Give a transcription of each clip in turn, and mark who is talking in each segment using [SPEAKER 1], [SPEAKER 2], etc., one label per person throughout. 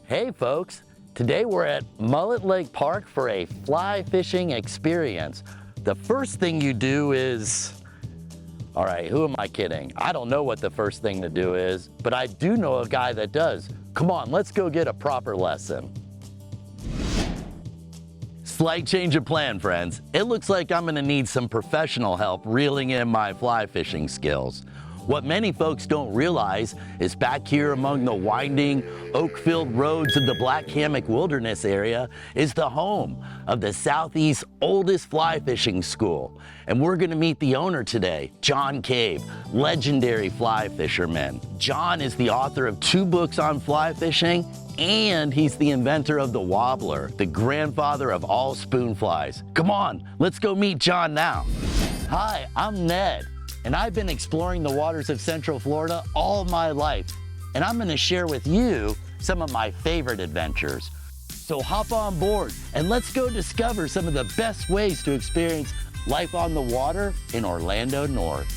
[SPEAKER 1] Hey folks, today we're at Mullet Lake Park for a fly fishing experience. The first thing you do is, all right, who am I kidding? I don't know what the first thing to do is, but I do know a guy that does. Come on, let's go get a proper lesson. Slight change of plan, friends. It looks like I'm gonna need some professional help reeling in my fly fishing skills. What many folks don't realize is back here among the winding, oak-filled roads of the Black Hammock Wilderness area is the home of the Southeast's oldest fly fishing school. And we're gonna meet the owner today, Jon Cave, legendary fly fisherman. Jon is the author of 2 books on fly fishing, and he's the inventor of the Wobbler, the grandfather of all spoon flies. Come on, let's go meet Jon now. Hi, I'm Ned. And I've been exploring the waters of Central Florida all my life. And I'm gonna share with you some of my favorite adventures. So hop on board and let's go discover some of the best ways to experience life on the water in Orlando North.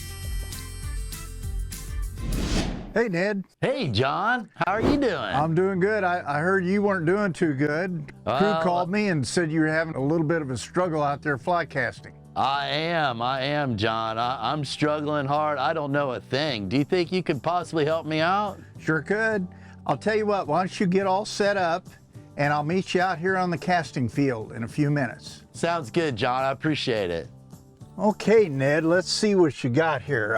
[SPEAKER 2] Hey, Ned.
[SPEAKER 1] Hey, Jon, how are you doing?
[SPEAKER 2] I'm doing good. I heard you weren't doing too good. Crew called me and said you were having a little bit of a struggle out there fly casting.
[SPEAKER 1] I am, Jon. I'm struggling hard. I don't know a thing. Do you think you could possibly help me out?
[SPEAKER 2] Sure could. I'll tell you what, why don't you get all set up and I'll meet you out here on the casting field in a few minutes.
[SPEAKER 1] Sounds good, Jon. I appreciate it.
[SPEAKER 2] Okay, Ned, let's see what you got here.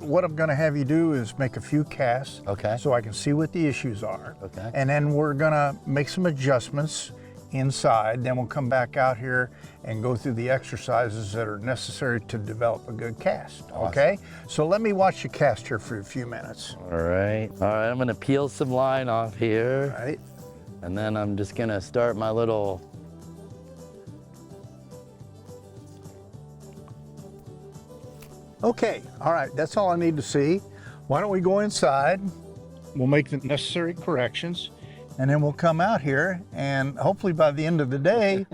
[SPEAKER 2] What I'm gonna have you do is make a few casts.
[SPEAKER 1] Okay.
[SPEAKER 2] So I can see what the issues are.
[SPEAKER 1] Okay.
[SPEAKER 2] And then we're gonna make some adjustments inside. Then we'll come back out here and go through the exercises that are necessary to develop a good cast.
[SPEAKER 1] Awesome.
[SPEAKER 2] Okay? So let me watch you cast here for a few minutes.
[SPEAKER 1] All right, I'm gonna peel some line off here.
[SPEAKER 2] All right.
[SPEAKER 1] And then I'm just gonna start my little...
[SPEAKER 2] Okay, all right, that's all I need to see. Why don't we go inside? We'll make the necessary corrections, and then we'll come out here, and hopefully by the end of the day,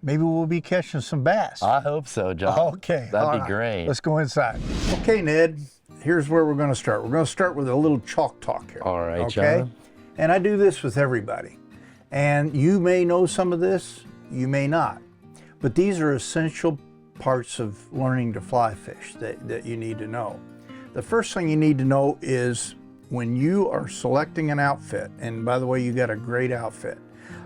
[SPEAKER 2] maybe we'll be catching some bass.
[SPEAKER 1] I hope so, Jon.
[SPEAKER 2] Okay.
[SPEAKER 1] That'd be great.
[SPEAKER 2] Let's go inside. Okay, Ned, here's where we're gonna start. We're gonna start with a little chalk talk here.
[SPEAKER 1] All right,
[SPEAKER 2] okay?
[SPEAKER 1] Jon.
[SPEAKER 2] And I do this with everybody. And you may know some of this, you may not. But these are essential parts of learning to fly fish that you need to know. The first thing you need to know is when you are selecting an outfit, and by the way, you got a great outfit,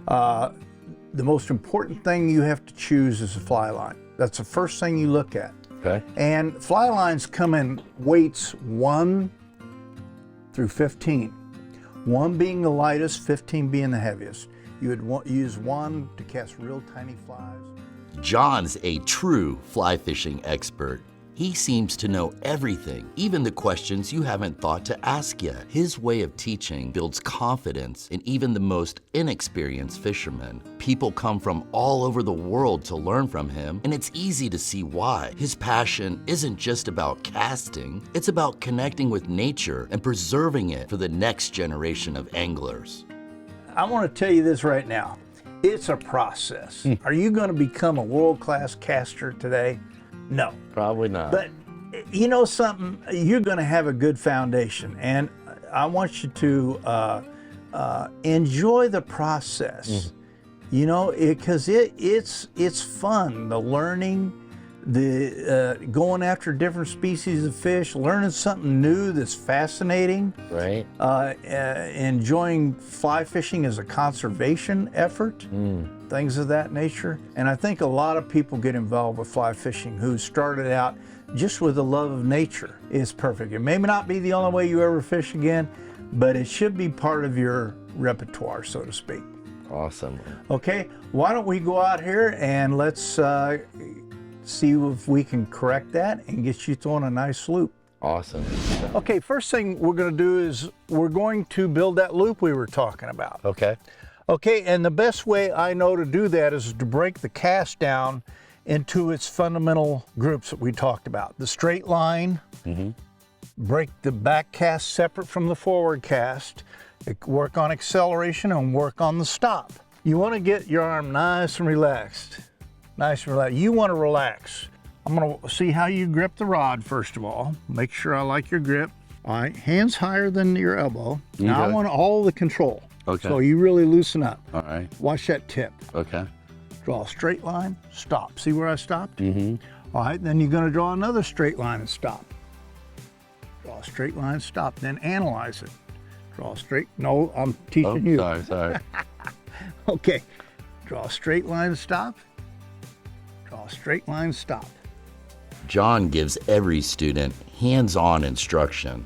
[SPEAKER 2] the most important thing you have to choose is a fly line. That's the first thing you look at.
[SPEAKER 1] Okay.
[SPEAKER 2] And fly lines come in weights 1 through 15. 1 being the lightest, 15 being the heaviest. You would use 1 to cast real tiny flies.
[SPEAKER 1] Jon's a true fly fishing expert. He seems to know everything, even the questions you haven't thought to ask yet. His way of teaching builds confidence in even the most inexperienced fishermen. People come from all over the world to learn from him, and it's easy to see why. His passion isn't just about casting, it's about connecting with nature and preserving it for the next generation of anglers.
[SPEAKER 2] I want to tell you this right now. It's a process. Are you going to become a world-class caster today? No.
[SPEAKER 1] Probably not.
[SPEAKER 2] But you know something? You're going to have a good foundation, and I want you to enjoy the process. You know, because it's fun. The learning, the going after different species of fish, learning something new that's fascinating.
[SPEAKER 1] Right.
[SPEAKER 2] Enjoying fly fishing as a conservation effort, things of that nature. And I think a lot of people get involved with fly fishing who started out just with a love of nature. It's perfect. It may not be the only way you ever fish again, but it should be part of your repertoire, so to speak.
[SPEAKER 1] Awesome.
[SPEAKER 2] Okay, why don't we go out here and let's see if we can correct that and get you throwing a nice loop.
[SPEAKER 1] Awesome.
[SPEAKER 2] Okay, first thing we're going to do is we're going to build that loop we were talking about.
[SPEAKER 1] Okay.
[SPEAKER 2] Okay, and the best way I know to do that is to break the cast down into its fundamental groups that we talked about. The straight line, break the back cast separate from the forward cast, work on acceleration and work on the stop. You want to get your arm nice and relaxed. Nice and relaxed. You want to relax. I'm going to see how you grip the rod first of all. Make sure I like your grip. All right, hands higher than your elbow. Now I want all the control.
[SPEAKER 1] Okay.
[SPEAKER 2] So you really loosen up.
[SPEAKER 1] All right.
[SPEAKER 2] Watch that tip.
[SPEAKER 1] Okay.
[SPEAKER 2] Draw a straight line, stop. See where I stopped?
[SPEAKER 1] Mm-hmm.
[SPEAKER 2] All right, then you're gonna draw another straight line and stop. Draw a straight line, stop, then analyze it. Draw a straight, no, I'm teaching you.
[SPEAKER 1] Sorry.
[SPEAKER 2] Okay, draw a straight line, stop. Draw a straight line, stop.
[SPEAKER 1] Jon gives every student hands-on instruction,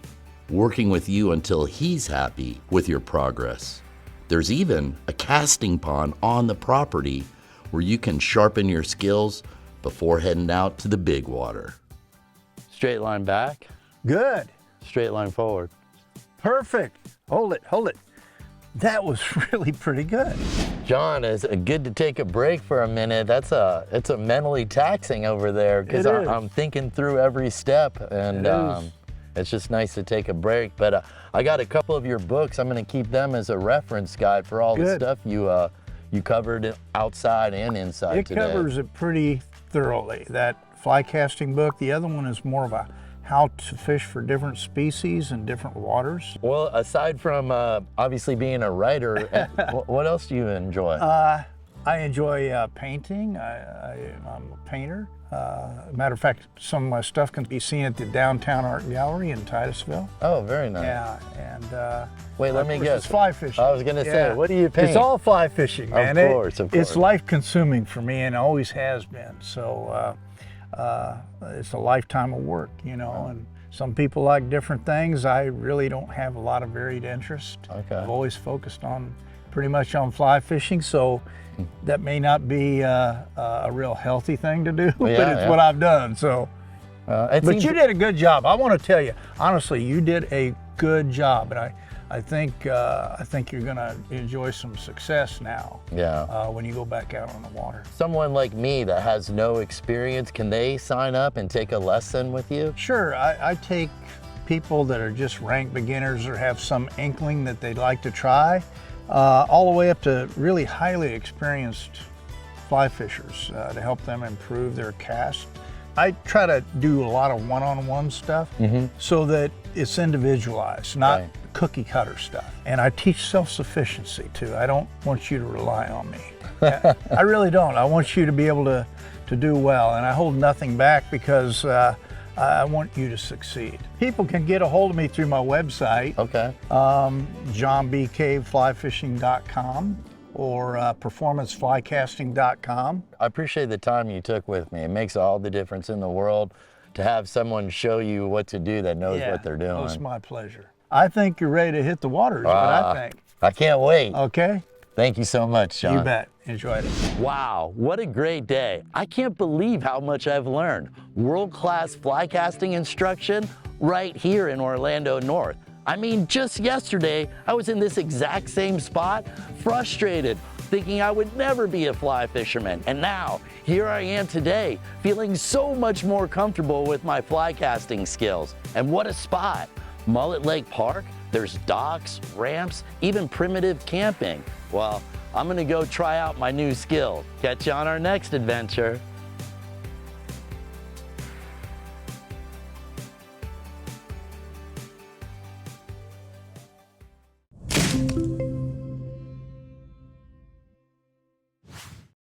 [SPEAKER 1] working with you until he's happy with your progress. There's even a casting pond on the property where you can sharpen your skills before heading out to the big water. Straight line back,
[SPEAKER 2] Good,
[SPEAKER 1] straight line forward.
[SPEAKER 2] perfect. Hold it. That was really pretty good.
[SPEAKER 1] Jon, it's good to take a break for a minute. It's a mentally taxing over there because
[SPEAKER 2] It is.
[SPEAKER 1] I'm thinking through every step, and
[SPEAKER 2] It is.
[SPEAKER 1] it's just nice to take a break. But I got a couple of your books. I'm going to keep them as a reference guide for all the
[SPEAKER 2] Good.
[SPEAKER 1] stuff you covered outside and inside
[SPEAKER 2] It
[SPEAKER 1] today.
[SPEAKER 2] covers it pretty thoroughly. That fly casting book, the other one is more of a how to fish for different species and different waters.
[SPEAKER 1] Well, aside from obviously being a writer, what else do you enjoy?
[SPEAKER 2] I enjoy painting. I'm a painter. Matter of fact, some of my stuff can be seen at the Downtown Art Gallery in Titusville.
[SPEAKER 1] Oh, very nice.
[SPEAKER 2] Yeah, and
[SPEAKER 1] Wait, let
[SPEAKER 2] of
[SPEAKER 1] me
[SPEAKER 2] course,
[SPEAKER 1] guess.
[SPEAKER 2] it's fly fishing.
[SPEAKER 1] I was gonna say,
[SPEAKER 2] Yeah.
[SPEAKER 1] what do you paint?
[SPEAKER 2] It's all fly fishing, man.
[SPEAKER 1] Of
[SPEAKER 2] It's
[SPEAKER 1] course.
[SPEAKER 2] life consuming for me and always has been. So it's a lifetime of work, you know, and some people like different things. I really don't have a lot of varied interest.
[SPEAKER 1] Okay.
[SPEAKER 2] I've always focused on pretty much on fly fishing, so that may not be a real healthy thing to do, but it's what I've done. So, but you did a good job. I want to tell you, honestly, you did a good job, and I think you're gonna enjoy some success now.
[SPEAKER 1] Yeah.
[SPEAKER 2] When you go back out on the water.
[SPEAKER 1] Someone like me that has no experience, can they sign up and take a lesson with you?
[SPEAKER 2] Sure, I take people that are just rank beginners or have some inkling that they'd like to try, all the way up to really highly experienced fly fishers to help them improve their cast. I try to do a lot of one-on-one stuff so that it's individualized, not cookie cutter stuff. And I teach self-sufficiency too. I don't want you to rely on me. I really don't. I want you to be able to do well, and I hold nothing back because I want you to succeed. People can get a hold of me through my website, JonBCaveFlyFishing.com or PerformanceFlyCasting.com.
[SPEAKER 1] I appreciate the time you took with me. It makes all the difference in the world to have someone show you what to do that knows what they're doing.
[SPEAKER 2] It's my pleasure. I think you're ready to hit the water is what I think.
[SPEAKER 1] I can't wait.
[SPEAKER 2] Okay?
[SPEAKER 1] Thank you so much, Jon.
[SPEAKER 2] You bet. Enjoyed it.
[SPEAKER 1] Wow, what a great day. I can't believe how much I've learned. World-class fly casting instruction right here in Orlando North. I mean, just yesterday, I was in this exact same spot, frustrated, thinking I would never be a fly fisherman. And now, here I am today, feeling so much more comfortable with my fly casting skills. And what a spot. Mullet Lake Park, there's docks, ramps, even primitive camping. Well, I'm gonna go try out my new skill. Catch you on our next adventure.